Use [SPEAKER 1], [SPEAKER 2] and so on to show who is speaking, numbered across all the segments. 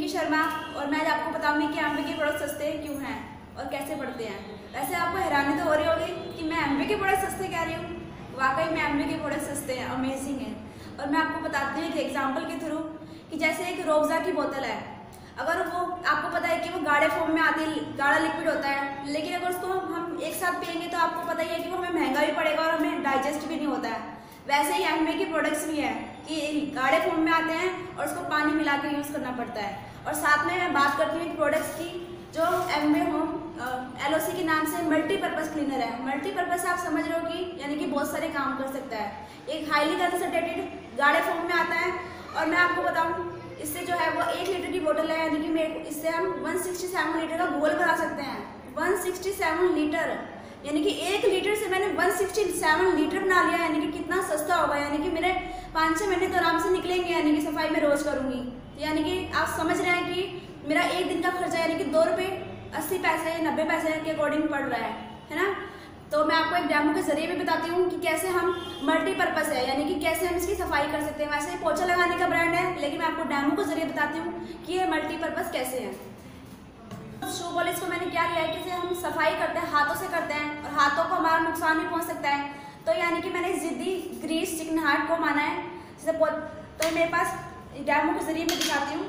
[SPEAKER 1] निकी शर्मा और मैं आज आपको बताऊंगी कि एमवे के प्रोडक्ट सस्ते क्यों हैं और कैसे पड़ते हैं। वैसे आपको हैरानी तो हो रही होगी कि मैं एमवे के प्रोडक्ट सस्ते कह रही हूँ। वाकई में एमवे के प्रोडक्ट सस्ते हैं, अमेजिंग है। और मैं आपको बताती हूँ एक एग्जाम्पल के थ्रू कि जैसे एक रोबजा की बोतल है, अगर वो आपको पता है कि वो गाढ़े फॉर्म में आती है, गाढ़ा लिक्विड होता है, लेकिन अगर उसको हम एक साथ पियेंगे तो आपको पता ही है कि वो हमें महंगा भी पड़ेगा और हमें डाइजेस्ट भी नहीं होता है। वैसे ही एमवे के प्रोडक्ट्स भी है कि गाढ़े फॉर्म में आते हैं और उसको पानी मिला के यूज़ करना पड़ता है। और साथ में मैं बात करती हूँ प्रोडक्ट्स की जो एमवे होम LOC के नाम से मल्टीपर्पज़ क्लीनर है। मल्टीपर्पज़ आप समझ रहे हो कि यानी कि बहुत सारे काम कर सकता है। एक हाईली कंसंट्रेटेड गाढ़े फॉर्म में आता है और मैं आपको बताऊँ इससे जो है वो 1 लीटर की बोतल है, यानी कि इससे हम 167 लीटर का घोल बना सकते हैं। 167 लीटर यानी कि 1 लीटर से मैंने 167 लीटर बना लिया, यानी कि कितना सस्ता होगा। यानी कि मेरे 5-6 महीने तो आराम से निकलेंगे, यानी कि सफाई में रोज करूंगी। यानी कि आप समझ रहे हैं कि मेरा एक दिन का खर्चा यानी कि 2 रुपये 80 पैसे 90 पैसे के अकॉर्डिंग पड़ रहा है ना। तो मैं आपको एक डेमो के जरिए भी बताती हूँ कि कैसे हम मल्टीपर्पज़ है, यानी कि कैसे हम इसकी सफाई कर सकते हैं। वैसे ही पोछा लगाने का ब्रांड है, लेकिन मैं आपको डेमो के जरिए बताती हूँ कि ये मल्टीपर्पज़ कैसे है। शू पॉलिश को मैंने क्या लिया है कि इसे हम सफाई करते हैं, हाथों से करते हैं और हाथों को हमारा नुकसान भी पहुंच सकता है। तो यानी कि मैंने जिद्दी ग्रीस चिकनाहट को माना है। तो मेरे पास डेमो के जरिए मैं दिखाती हूँ।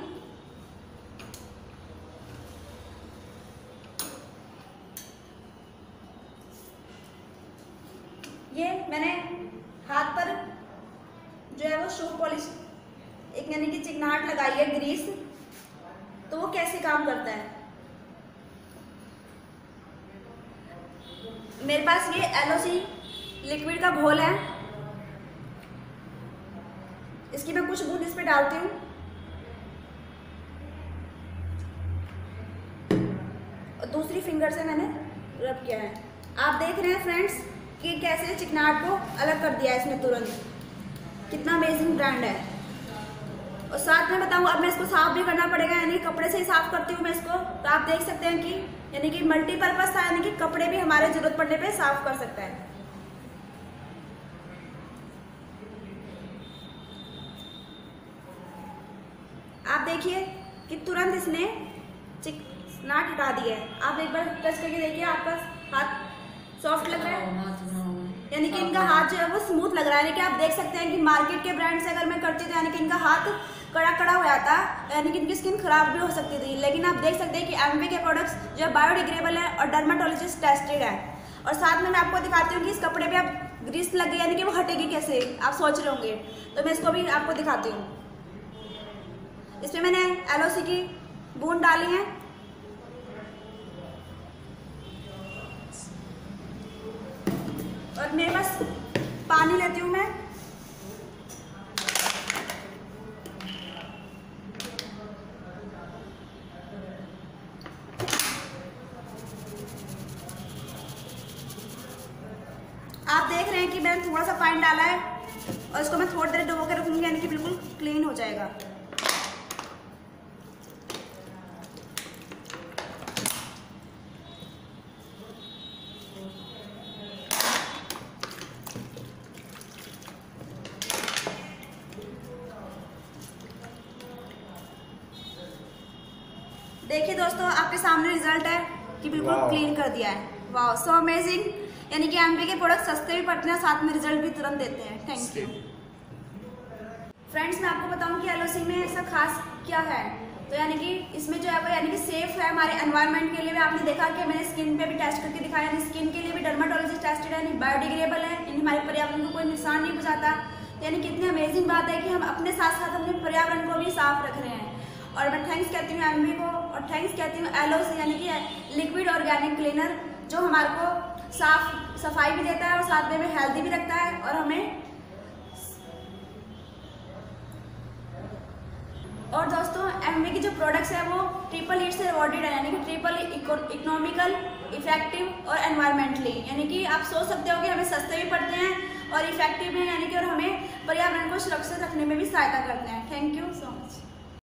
[SPEAKER 1] ये मैंने हाथ पर जो है वो शू पॉलिश एक यानी कि चिकनाहट लगाई है ग्रीस। तो वो कैसे काम करता है, मेरे पास ये LOC लिक्विड का घोल है, इसकी मैं कुछ बूंद इस पे डालती हूँ और दूसरी फिंगर से मैंने रब किया है। आप देख रहे हैं फ्रेंड्स कि कैसे चिकनाहट को अलग कर दिया है इसने तुरंत। कितना अमेजिंग ब्रांड है। और साथ में बताऊँ अब मैं इसको साफ भी करना पड़ेगा, यानी कपड़े से ही साफ करती हूँ मैं इसको। तो आप देख सकते हैं कि यानी कि मल्टीपर्पज़ था, यानी कि कपड़े भी हमारे जरूरत पड़ने पे साफ कर सकता है। आप देखिए कि तुरंत इसने चिकनाहट हटा दिया है। आप एक बार टच करके देखिए, आपका हाथ सॉफ्ट लग रहा है, यानी कि इनका हाथ जो है वो स्मूथ लग रहा है। यानी कि आप देख सकते हैं कि मार्केट के ब्रांड से अगर मैं करती तो यानी कि इनका हाथ कड़ा कड़ा हो जाता, यानी कि इनकी स्किन खराब भी हो सकती थी। लेकिन आप देख सकते हैं कि एमवे के प्रोडक्ट्स जो बायोडिग्रेडेबल है और डर्माटोलॉजिस्ट टेस्टेड है। और साथ में मैं आपको दिखाती हूँ कि इस कपड़े पे आप ग्रीस लग गई, यानी कि वो हटेगी कैसे, आप सोच रहे होंगे। तो मैं इसको भी आपको दिखाती हूँ। इसमें मैंने LOC की बूंद डाली है और मेरे पास पानी लेती हूँ मैं। आप देख रहे हैं कि मैंने थोड़ा सा पानी डाला है और इसको मैं थोड़ी देर डुबो के रखूंगी, यानी कि बिल्कुल क्लीन हो जाएगा। देखिए दोस्तों, आपके सामने रिजल्ट है कि बिल्कुल क्लीन कर दिया है। वाह, सो अमेजिंग। यानी कि एमवे के प्रोडक्ट सस्ते भी पड़ते हैं, साथ में रिजल्ट भी तुरंत देते हैं। Thank you friends. मैं आपको बताऊं कि LOC में ऐसा खास क्या है। तो यानी कि इसमें जो है वो यानी कि सेफ है हमारे एनवायरनमेंट के लिए भी। आपने देखा कि मैंने स्किन पे भी टेस्ट करके दिखाया, यानी स्किन के लिए भी डर्माटोलॉजिस्ट टेस्टेड है, यानी बायोडिग्रेडेबल है, यानी हमारे पर्यावरण को कोई नुकसान नहीं पहुँचाता। यानी कितनी अमेजिंग बात है कि हम अपने साथ साथ अपने पर्यावरण को भी साफ रख रहे हैं। और मैं थैंक्स कहती हूँ एमवे को और थैंक्स कहती हूँ LOC यानी कि लिक्विड ऑर्गेनिक क्लीनर, जो हमारे को साफ सफाई भी देता है और साथ में हेल्दी भी रखता है। और हमें और दोस्तों एमवे की जो प्रोडक्ट्स है वो ट्रिपल हिट से अवॉर्डेड है, यानी कि ट्रिपल इकोनॉमिकल, इफेक्टिव और एनवायरमेंटली। यानी कि आप सोच सकते हो कि हमें सस्ते भी पड़ते हैं और इफेक्टिव हैं, यानी कि और हमें पर्यावरण को सुरक्षित रखने में भी सहायता करते हैं। Thank you so much.